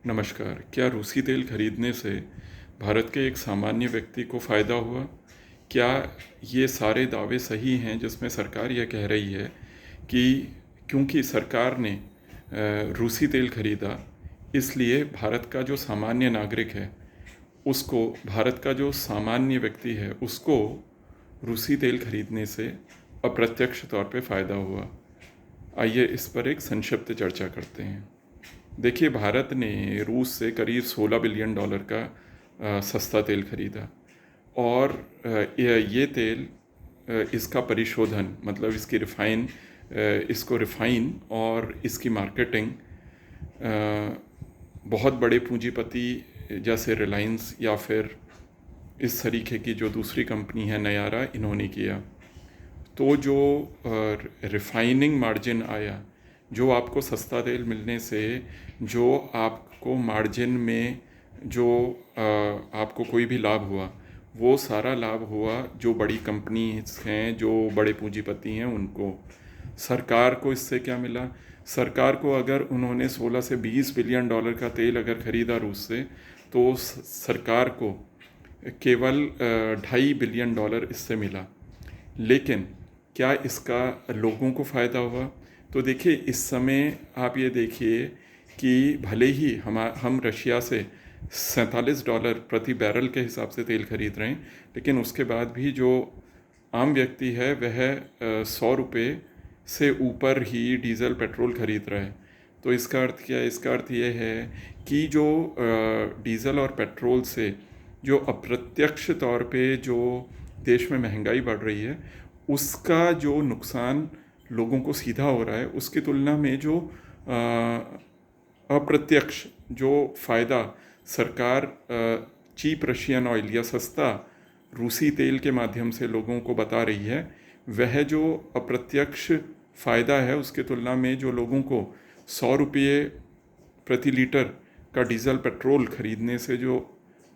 नमस्कार। क्या रूसी तेल खरीदने से भारत के एक सामान्य व्यक्ति को फ़ायदा हुआ? क्या ये सारे दावे सही हैं जिसमें सरकार यह कह रही है कि क्योंकि सरकार ने रूसी तेल खरीदा, इसलिए भारत का जो सामान्य नागरिक है उसको, भारत का जो सामान्य व्यक्ति है उसको रूसी तेल खरीदने से अप्रत्यक्ष तौर पे फ़ायदा हुआ? आइए इस पर एक संक्षिप्त चर्चा करते हैं। देखिए, भारत ने रूस से करीब $16 बिलियन का सस्ता तेल खरीदा और ये तेल, इसका परिशोधन मतलब इसको रिफ़ाइन और इसकी मार्केटिंग बहुत बड़े पूंजीपति जैसे रिलायंस या फिर इस तरीके की जो दूसरी कंपनी है नयारा, इन्होंने किया। तो जो रिफाइनिंग मार्जिन आया, जो आपको सस्ता तेल मिलने से जो आपको मार्जिन में जो आपको कोई भी लाभ हुआ, वो सारा लाभ हुआ जो बड़ी कंपनीज हैं, जो बड़े पूंजीपति हैं उनको। सरकार को इससे क्या मिला? सरकार को अगर उन्होंने 16 से $20 बिलियन का तेल अगर ख़रीदा रूस से, तो सरकार को केवल $2.5 बिलियन इससे मिला। लेकिन क्या इसका लोगों को फ़ायदा हुआ? तो देखिए, इस समय आप ये देखिए कि भले ही हम रशिया से $47 प्रति बैरल के हिसाब से तेल खरीद रहे हैं, लेकिन उसके बाद भी जो आम व्यक्ति है वह ₹100 से ऊपर ही डीज़ल पेट्रोल खरीद रहा है। तो इसका अर्थ क्या है? इसका अर्थ ये है कि जो डीज़ल और पेट्रोल से जो अप्रत्यक्ष तौर पे जो देश में महंगाई बढ़ रही है, उसका जो नुकसान लोगों को सीधा हो रहा है, उसकी तुलना में जो अप्रत्यक्ष जो फ़ायदा सरकार चीप रशियन ऑयल या सस्ता रूसी तेल के माध्यम से लोगों को बता रही है, वह जो अप्रत्यक्ष फ़ायदा है उसकी तुलना में जो लोगों को ₹100 प्रति लीटर का डीज़ल पेट्रोल खरीदने से जो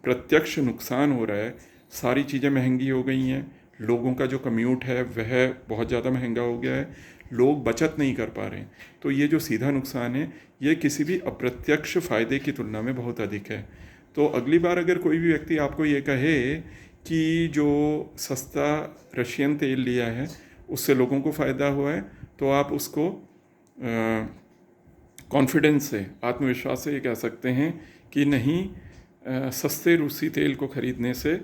प्रत्यक्ष नुकसान हो रहा है, सारी चीज़ें महंगी हो गई हैं, लोगों का जो कम्यूट है वह बहुत ज़्यादा महंगा हो गया है, लोग बचत नहीं कर पा रहे हैं। तो ये जो सीधा नुकसान है, ये किसी भी अप्रत्यक्ष फ़ायदे की तुलना में बहुत अधिक है। तो अगली बार अगर कोई भी व्यक्ति आपको ये कहे कि जो सस्ता रशियन तेल लिया है उससे लोगों को फ़ायदा हुआ है, तो आप उसको कॉन्फिडेंस से, आत्मविश्वास से ये कह सकते हैं कि नहीं, सस्ते रूसी तेल को ख़रीदने से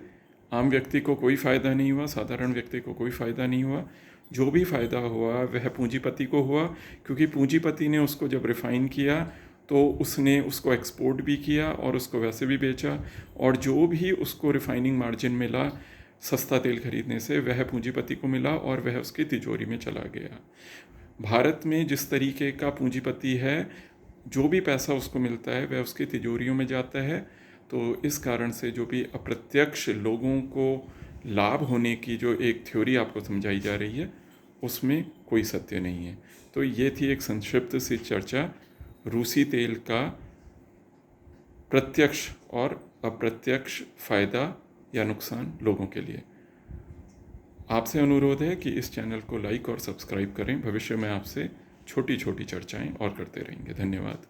आम व्यक्ति को कोई फ़ायदा नहीं हुआ, साधारण व्यक्ति को कोई फ़ायदा नहीं हुआ। जो भी फ़ायदा हुआ वह पूंजीपति को हुआ, क्योंकि पूंजीपति ने उसको जब रिफ़ाइन किया तो उसने उसको एक्सपोर्ट भी किया और उसको वैसे भी बेचा, और जो भी उसको रिफ़ाइनिंग मार्जिन मिला सस्ता तेल खरीदने से, वह पूंजीपति को मिला और वह उसकी तिजोरी में चला गया। भारत में जिस तरीके का पूंजीपति है, जो भी पैसा उसको मिलता है वह उसकी तिजोरियों में जाता है। तो इस कारण से जो भी अप्रत्यक्ष लोगों को लाभ होने की जो एक थ्योरी आपको समझाई जा रही है, उसमें कोई सत्य नहीं है। तो ये थी एक संक्षिप्त सी चर्चा रूसी तेल का प्रत्यक्ष और अप्रत्यक्ष फ़ायदा या नुकसान लोगों के लिए। आपसे अनुरोध है कि इस चैनल को लाइक और सब्सक्राइब करें। भविष्य में आपसे छोटी छोटी चर्चाएं और करते रहेंगे। धन्यवाद।